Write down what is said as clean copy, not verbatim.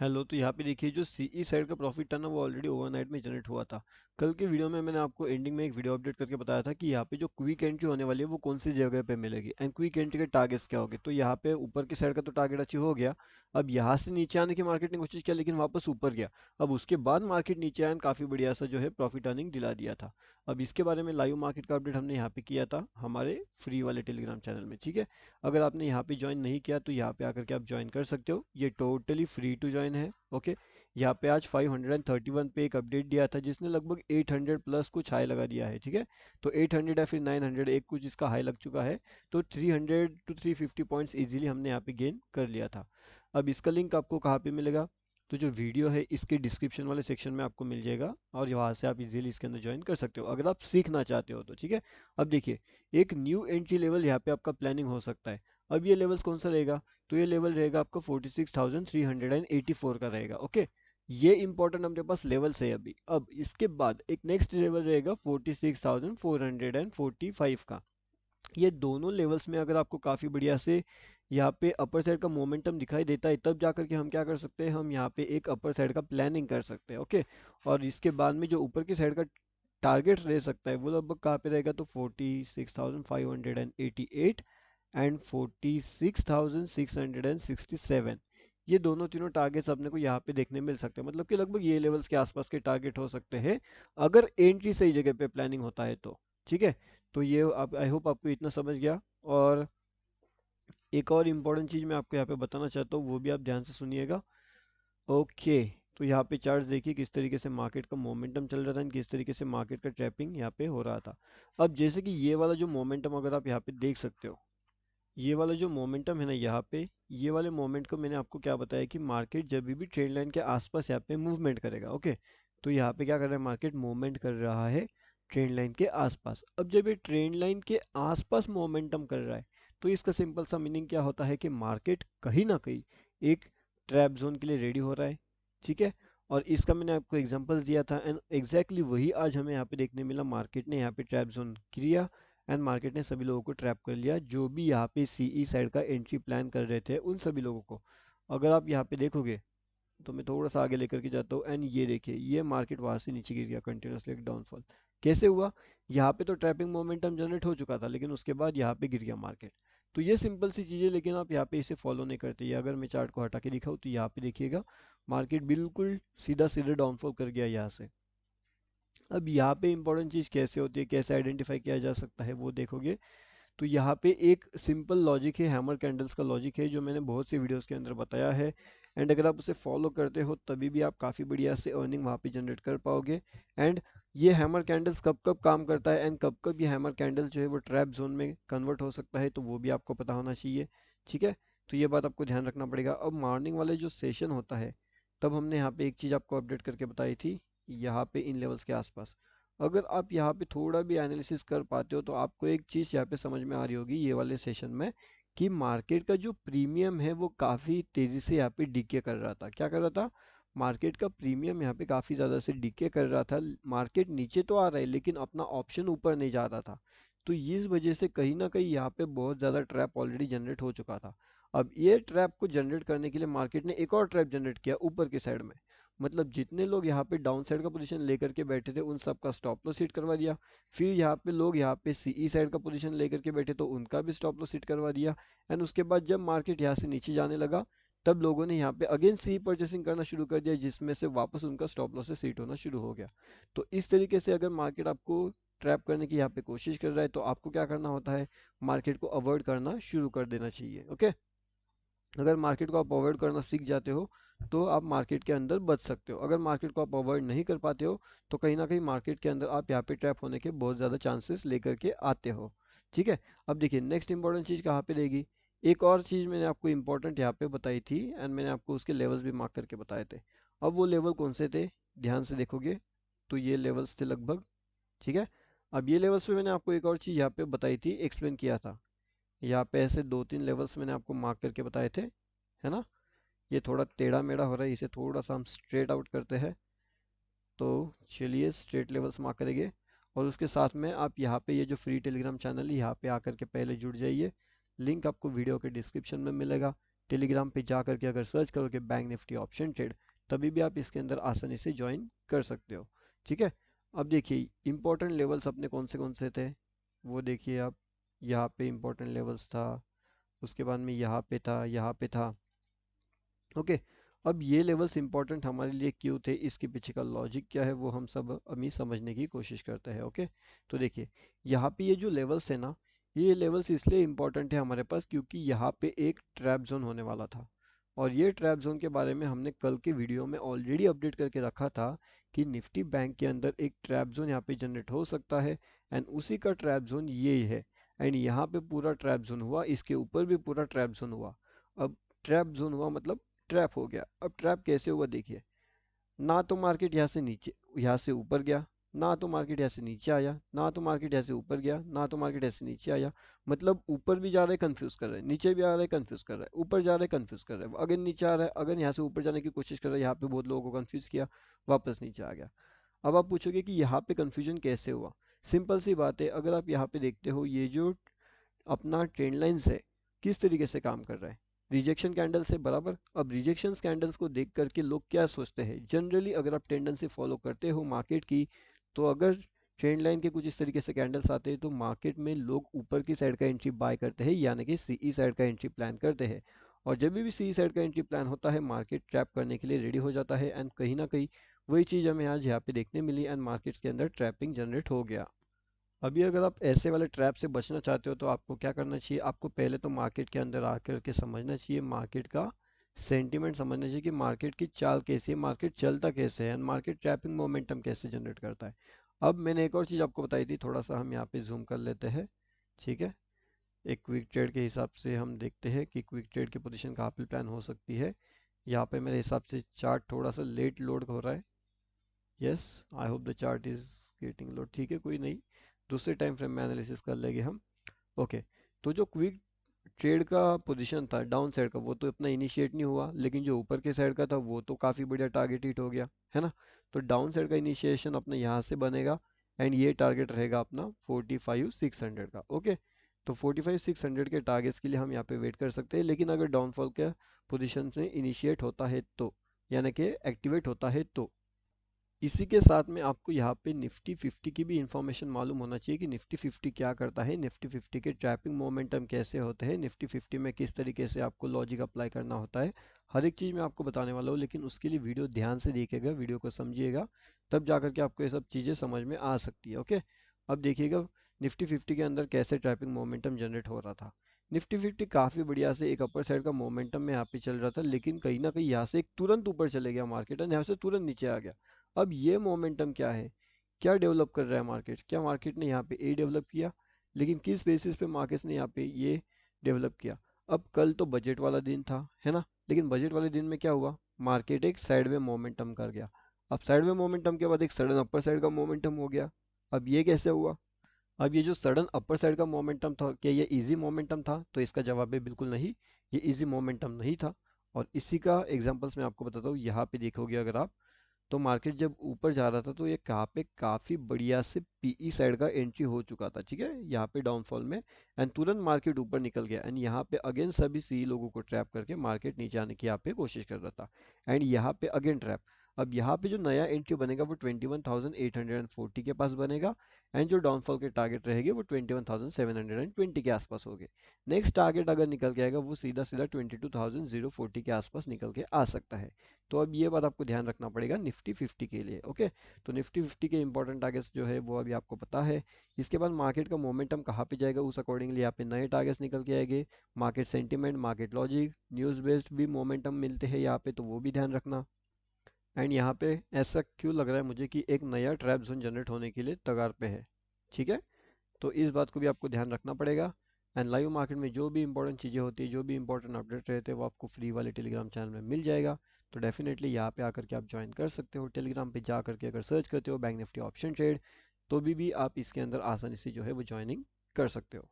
Hello, तो यहाँ पे देखिए जो सीई साइड का प्रॉफिट था ना वो ऑलरेडी ओवरनाइट में जनरेट हुआ था। कल के वीडियो में मैंने आपको एंडिंग में एक वीडियो अपडेट करके बताया था कि यहाँ पे जो क्विक एंट्री होने वाली है वो कौन सी जगह पे मिलेगी एंड क्विक एंट्री के टारगेट्स क्या होंगे। तो यहाँ पे ऊपर की साइड का तो टारगेट अचीव हो गया। अब यहाँ से नीचे आने की मार्केट ने कोशिश किया लेकिन वापस ऊपर गया। अब उसके बाद मार्केट नीचे आया एंड काफ़ी बढ़िया सा जो है प्रॉफिट अर्निंग दिला दिया था। अब इसके बारे में लाइव मार्केट का अपडेट हमने यहाँ पे किया था हमारे फ्री वाले टेलीग्राम चैनल में, ठीक है। अगर आपने यहाँ पे ज्वाइन नहीं किया तो यहाँ पे आकर के आप ज्वाइन कर सकते हो, ये टोटली फ्री टू ज्वाइन है। ओके, यहाँ पे आज 531 पे एक अपडेट दिया था जिसने लगभग 800 प्लस कुछ हाई लगा दिया है, ठीक है। तो 800 या फिर 900 एक कुछ इसका हाई लग चुका है। तो 300 टू 350 पॉइंट्स इजीली हमने यहाँ पे गेन कर लिया था। अब इसका लिंक आपको कहाँ पे मिलेगा? तो जो वीडियो है इसके डिस्क्रिप्शन वाले सेक्शन में आपको मिल जाएगा और वहाँ से आप इजीली इसके अंदर ज्वाइन कर सकते हो अगर आप सीखना चाहते हो तो, ठीक है। अब देखिए, एक न्यू एंट्री लेवल यहाँ पे आपका प्लानिंग हो सकता है। अब ये लेवल्स कौन सा रहेगा? तो ये लेवल रहेगा आपका 46,384 का रहेगा। ओके, ये इंपॉर्टेंट अपने पास लेवल्स है अभी। अब इसके बाद एक नेक्स्ट लेवल रहेगा 46,445 का। ये दोनों लेवल्स में अगर आपको काफ़ी बढ़िया से यहाँ पे अपर साइड का मोमेंटम दिखाई देता है तब जाकर के हम क्या कर सकते हैं, हम यहाँ पे एक अपर साइड का प्लानिंग कर सकते हैं। ओके, और इसके बाद में जो ऊपर की साइड का टारगेट रह सकता है वो लगभग कहाँ पे रहेगा? तो 46,588 एंड 46,667। ये दोनों तीनों टारगेट्स अपने को यहाँ पे देखने मिल सकते हैं, मतलब कि लगभग ये लेवल्स के आसपास के टारगेट हो सकते हैं अगर एंट्री सही जगह पे प्लानिंग होता है तो, ठीक है। तो ये आप, आई होप आपको इतना समझ गया। और एक और इम्पॉर्टेंट चीज़ मैं आपको यहाँ पे बताना चाहता हूँ, वो भी आप ध्यान से सुनिएगा। ओके, तो यहाँ पे चार्ट देखिए किस तरीके से मार्केट का मोमेंटम चल रहा था, किस तरीके से मार्केट का ट्रैपिंग यहाँ पे हो रहा था। अब जैसे कि ये वाला जो मोमेंटम अगर आप यहाँ पे देख सकते हो, ये वाला जो मोमेंटम है ना यहाँ पे, ये वाले मोमेंट को मैंने आपको क्या बताया कि मार्केट जब भी ट्रेंड लाइन के आसपास यहाँ पे मूवमेंट करेगा। ओके, तो यहाँ पे क्या कर रहा है, मार्केट मूवमेंट कर रहा है ट्रेंड लाइन के आसपास। अब जब ये ट्रेंड लाइन के आसपास मोमेंटम कर रहा है तो इसका सिंपल सा मीनिंग क्या होता है कि मार्केट कहीं ना कहीं एक ट्रैप जोन के लिए रेडी हो रहा है, ठीक है। और इसका मैंने आपको एग्जांपल्स दिया था एंड एग्जैक्टली वही आज हमें यहाँ पे देखने मिला। मार्केट ने यहाँ पे ट्रैप जोन किया एंड मार्केट ने सभी लोगों को ट्रैप कर लिया, जो भी यहाँ पे सीई साइड का एंट्री प्लान कर रहे थे उन सभी लोगों को। अगर आप यहाँ पे देखोगे तो मैं थोड़ा सा आगे लेकर के जाता हूँ एंड ये देखिए, ये मार्केट वहां से नीचे गिर गया कंटिन्यूसली, एक डाउनफॉल कैसे हुआ? यहाँ पे तो ट्रैपिंग मोमेंटम जनरेट हो चुका था लेकिन उसके बाद यहाँ पे गिर गया मार्केट। तो ये सिंपल सी चीज़ है लेकिन आप यहाँ पे इसे फॉलो नहीं करते। ये अगर मैं चार्ट को हटा के दिखाऊँ तो यहाँ पे देखिएगा मार्केट बिल्कुल सीधा सीधा डाउनफॉल कर गया यहाँ से। अब यहाँ पे इंपॉर्टेंट चीज़ कैसे होती है, कैसे आइडेंटिफाई किया जा सकता है वो देखोगे तो यहाँ पे एक सिंपल लॉजिक है, हैमर कैंडल्स का लॉजिक है, जो मैंने बहुत सी वीडियोस के अंदर बताया है। एंड अगर आप उसे फॉलो करते हो तभी भी आप काफ़ी बढ़िया से अर्निंग वहाँ पे जनरेट कर पाओगे। एंड ये हैमर कैंडल्स कब कब काम करता है एंड कब कब ये हैमर कैंडल जो है वो ट्रैप जोन में कन्वर्ट हो सकता है, तो वो भी आपको पता होना चाहिए, ठीक है। तो ये बात आपको ध्यान रखना पड़ेगा। अब मॉर्निंग वाले जो सेशन होता है तब हमने यहाँ पे एक चीज़ आपको अपडेट करके बताई थी, यहाँ पे इन लेवल्स के आसपास अगर आप यहाँ पे थोड़ा भी एनालिसिस कर पाते हो तो आपको एक चीज़ यहाँ पे समझ में आ रही होगी ये वाले सेशन में कि मार्केट का जो प्रीमियम है वो काफ़ी तेज़ी से यहाँ पे डीके कर रहा था। क्या कर रहा था? मार्केट का प्रीमियम यहाँ पे काफ़ी ज़्यादा से डीके कर रहा था। मार्केट नीचे तो आ रहा है लेकिन अपना ऑप्शन ऊपर नहीं जा रहा था। तो इस वजह से कहीं ना कहीं यहाँ पे बहुत ज़्यादा ट्रैप ऑलरेडी जनरेट हो चुका था। अब ये ट्रैप को जनरेट करने के लिए मार्केट ने एक और ट्रैप जनरेट किया ऊपर की साइड में। मतलब जितने लोग यहाँ पे डाउन साइड का पोजीशन लेकर के बैठे थे उन सब का स्टॉप लॉस हिट करवा दिया। फिर यहाँ पे लोग यहाँ पे सीई साइड का पोजीशन लेकर के बैठे तो उनका भी स्टॉप लॉस हिट करवा दिया। एंड उसके बाद जब मार्केट यहाँ से नीचे जाने लगा तब लोगों ने यहाँ पे अगेन सी परचेसिंग करना शुरू कर दिया जिसमें से वापस उनका स्टॉप लॉस से हिट होना शुरू हो गया। तो इस तरीके से अगर मार्केट आपको ट्रैप करने की यहाँ पे कोशिश कर रहा है तो आपको क्या करना होता है, मार्केट को अवॉइड करना शुरू कर देना चाहिए। ओके, अगर मार्केट को आप अवॉइड करना सीख जाते हो तो आप मार्केट के अंदर बच सकते हो। अगर मार्केट को आप अवॉइड नहीं कर पाते हो तो कहीं ना कहीं मार्केट के अंदर आप यहाँ पे ट्रैप होने के बहुत ज़्यादा चांसेस लेकर के आते हो, ठीक है। अब देखिए नेक्स्ट इंपॉर्टेंट चीज़ कहाँ पे रहेगी। एक और चीज़ मैंने आपको इंपॉर्टेंट यहाँ पे बताई थी एंड मैंने आपको उसके लेवल्स भी मार्क करके बताए थे। अब वो लेवल कौन से थे, ध्यान से देखोगे तो ये लेवल्स थे लगभग, ठीक है। अब ये लेवल्स पे मैंने आपको एक और चीज़ यहाँ पे बताई थी, एक्सप्लेन किया था। यहाँ पे ऐसे दो तीन लेवल्स मैंने आपको मार्क करके बताए थे, है ना। ये थोड़ा टेढ़ा मेढ़ा हो रहा है, इसे थोड़ा सा हम स्ट्रेट आउट करते हैं। तो चलिए स्ट्रेट लेवल्स मार्क करेंगे और उसके साथ में आप यहाँ पे ये जो फ्री टेलीग्राम चैनल है यहाँ पे आकर के पहले जुड़ जाइए। लिंक आपको वीडियो के डिस्क्रिप्शन में मिलेगा। टेलीग्राम पे जा करके अगर सर्च करोगे बैंक निफ्टी ऑप्शन ट्रेड, तभी भी आप इसके अंदर आसानी से ज्वाइन कर सकते हो। ठीक है, अब देखिए इंपॉर्टेंट लेवल्स अपने कौन से थे, वो देखिए आप। यहाँ पे इंपॉर्टेंट लेवल्स था, उसके बाद में यहाँ पे था, यहाँ पे था। ओके, अब ये लेवल्स इंपॉर्टेंट हमारे लिए क्यों थे, इसके पीछे का लॉजिक क्या है, वो हम सब अभी समझने की कोशिश करते हैं। ओके, तो देखिए यहाँ पे ये जो लेवल्स है ना, ये लेवल्स इसलिए इंपॉर्टेंट है हमारे पास क्योंकि यहाँ पे एक ट्रैप जोन होने वाला था। और ये ट्रैप जोन के बारे में हमने कल के वीडियो में ऑलरेडी अपडेट करके रखा था कि निफ्टी बैंक के अंदर एक ट्रैप जोन यहाँ पे जनरेट हो सकता है, एंड उसी का ट्रैप जोन ये है। एंड यहाँ पे पूरा ट्रैप जोन हुआ, इसके ऊपर भी पूरा ट्रैप जोन हुआ। अब ट्रैप जोन हुआ मतलब ट्रैप हो गया। अब ट्रैप कैसे हुआ देखिए, ना तो मार्केट यहाँ से नीचे, यहाँ से ऊपर गया, ना तो मार्केट यहाँ से नीचे आया, ना तो मार्केट यहाँ से ऊपर गया, ना तो मार्केट ऐसे नीचे आया। मतलब ऊपर भी जा रहा है कंफ्यूज कर रहा है, नीचे भी आ रहा है कंफ्यूज कर रहा है, ऊपर जा रहा है कंफ्यूज कर रहा है, अगर नीचे आ रहा है, अगर यहाँ से ऊपर जाने की कोशिश कर रहा है, यहाँ पे बहुत लोगों को कंफ्यूज किया, वापस नीचे आ गया। अब आप पूछोगे कि यहाँ पे कंफ्यूजन कैसे हुआ। सिंपल सी बात है, अगर आप यहाँ पे देखते हो ये जो अपना ट्रेंड लाइंस है किस तरीके से काम कर रहा है, रिजेक्शन कैंडल से बराबर। अब रिजेक्शन कैंडल्स को देख करके लोग क्या सोचते हैं, जनरली अगर आप टेंडेंसी फॉलो करते हो मार्केट की, तो अगर ट्रेंड लाइन के कुछ इस तरीके से कैंडल्स आते हैं तो मार्केट में लोग ऊपर की साइड का एंट्री बाय करते हैं, यानी कि सीई साइड का एंट्री प्लान करते हैं। और जब भी सीई साइड का एंट्री प्लान होता है, मार्केट ट्रैप करने के लिए रेडी हो जाता है, एंड कहीं ना कहीं वही चीज़ हमें आज यहाँ पे देखने मिली, एंड मार्केट के अंदर ट्रैपिंग जनरेट हो गया। अभी अगर आप ऐसे वाले ट्रैप से बचना चाहते हो तो आपको क्या करना चाहिए, आपको पहले तो मार्केट के अंदर आकर के समझना चाहिए, मार्केट का सेंटीमेंट समझना चाहिए कि मार्केट की चाल कैसी है, मार्केट चलता कैसे है, एंड मार्केट ट्रैपिंग मोमेंटम कैसे जनरेट करता है। अब मैंने एक और चीज़ आपको बताई थी, थोड़ा सा हम यहाँ पे जूम कर लेते हैं। ठीक है, एक क्विक ट्रेड के हिसाब से हम देखते हैं कि क्विक ट्रेड की पोजीशन कहाँ पे प्लान हो सकती है। यहाँ पे मेरे हिसाब से चार्ट थोड़ा सा लेट लोड हो रहा है। Yes, I hope the chart is getting load. ठीक है, कोई नहीं, दूसरे टाइम फ्रेम में एनालिसिस कर लेंगे हम। ओके, तो जो क्विक ट्रेड का पोजीशन था डाउन साइड का, वो तो इतना इनिशिएट नहीं हुआ, लेकिन जो ऊपर के साइड का था वो तो काफ़ी बढ़िया टारगेट हिट हो गया है ना। तो डाउन साइड का इनिशिएशन अपने यहाँ से बनेगा, एंड ये टारगेट रहेगा अपना 45,600 का। ओके, तो 45,600 के टारगेट्स के लिए हम यहाँ पे वेट कर सकते हैं, लेकिन अगर डाउनफॉल के पोजिशन में इनिशिएट होता है तो, यानी कि एक्टिवेट होता है तो। इसी के साथ में आपको यहाँ पे निफ्टी 50 की भी इंफॉर्मेशन मालूम होना चाहिए कि निफ्टी 50 क्या करता है, निफ्टी 50 के ट्रैपिंग मोमेंटम कैसे होते हैं, निफ्टी 50 में किस तरीके से आपको लॉजिक अप्लाई करना होता है। हर एक चीज़ मैं आपको बताने वाला हूँ, लेकिन उसके लिए वीडियो ध्यान से देखिएगा, वीडियो को समझिएगा, तब जा करके आपको ये सब चीज़ें समझ में आ सकती है। ओके, अब देखिएगा निफ्टी 50 के अंदर कैसे ट्रैपिंग मोमेंटम जनरेट हो रहा था। निफ्टी 50 काफ़ी बढ़िया से एक अपर साइड का मोमेंटम में यहाँ पे चल रहा था, लेकिन कहीं ना कहीं यहाँ से एक तुरंत ऊपर चले गया मार्केट, और यहाँ से तुरंत नीचे आ गया। अब ये मोमेंटम क्या है, क्या डेवलप कर रहा है मार्केट, क्या मार्केट ने यहाँ पे ए डेवलप किया, लेकिन किस बेसिस पे मार्केट ने यहाँ पे ये डेवलप किया। अब कल तो बजट वाला दिन था, है ना, लेकिन बजट वाले दिन में क्या हुआ, मार्केट एक साइड में मोमेंटम कर गया। अब साइड में मोमेंटम के बाद एक सडन अपर साइड का मोमेंटम हो गया। अब ये कैसे हुआ, अब ये जो सडन अपर साइड का मोमेंटम था, क्या ये इजी मोमेंटम था, तो इसका जवाब है बिल्कुल नहीं, ये इजी मोमेंटम नहीं था। और इसी का एग्जांपल्स मैं आपको बताता हूँ, यहाँ पे देखोगे अगर आप, तो मार्केट जब ऊपर जा रहा था तो ये कहाँ पे काफ़ी बढ़िया से पीई साइड का एंट्री हो चुका था। ठीक है, यहाँ पे डाउनफॉल में, एंड तुरंत मार्केट ऊपर निकल गया, एंड यहाँ पे अगेन सभी सी लोगों को ट्रैप करके मार्केट नीचे आने की यहाँ पे कोशिश कर रहा था, एंड यहाँ पे अगेन ट्रैप। अब यहाँ पे जो नया एंट्री बनेगा वो 21,840 के पास बनेगा, एंड जो डाउनफॉल के टारगेट रहेंगे वो 21,720 के आसपास होंगे। नेक्स्ट टारगेट अगर निकल के आएगा वो सीधा सीधा 22,040 के आसपास निकल के आ सकता है। तो अब ये बात आपको ध्यान रखना पड़ेगा निफ्टी 50 के लिए। ओके, तो निफ्टी 50 के इंपॉर्टेंट टारगेट्स जो है वो अभी आपको पता है। इसके बाद मार्केट का मोमेंटम कहाँ पे जाएगा, उस अकॉर्डिंगली यहाँ पे नए टारगेट्स निकल के आएंगे। Market sentiment, market logic, news based भी मोमेंटम मिलते हैं यहाँ पे, तो वो भी ध्यान रखना। एंड यहाँ पे ऐसा क्यों लग रहा है मुझे कि एक नया ट्रैप जोन जनरेट होने के लिए तगार पे है। ठीक है, तो इस बात को भी आपको ध्यान रखना पड़ेगा। एंड लाइव मार्केट में जो भी इंपॉर्टेंट चीज़ें होती है, जो भी इंपॉर्टेंट अपडेट रहते हैं, वो आपको फ्री वाले टेलीग्राम चैनल में मिल जाएगा। तो डेफिनेटली यहाँ पे आकर के आप ज्वाइन कर सकते हो, टेलीग्राम पे जा करके अगर सर्च करते हो बैंक निफ्टी ऑप्शन ट्रेड, तो भी आप इसके अंदर आसानी से जो है वो ज्वाइनिंग कर सकते हो।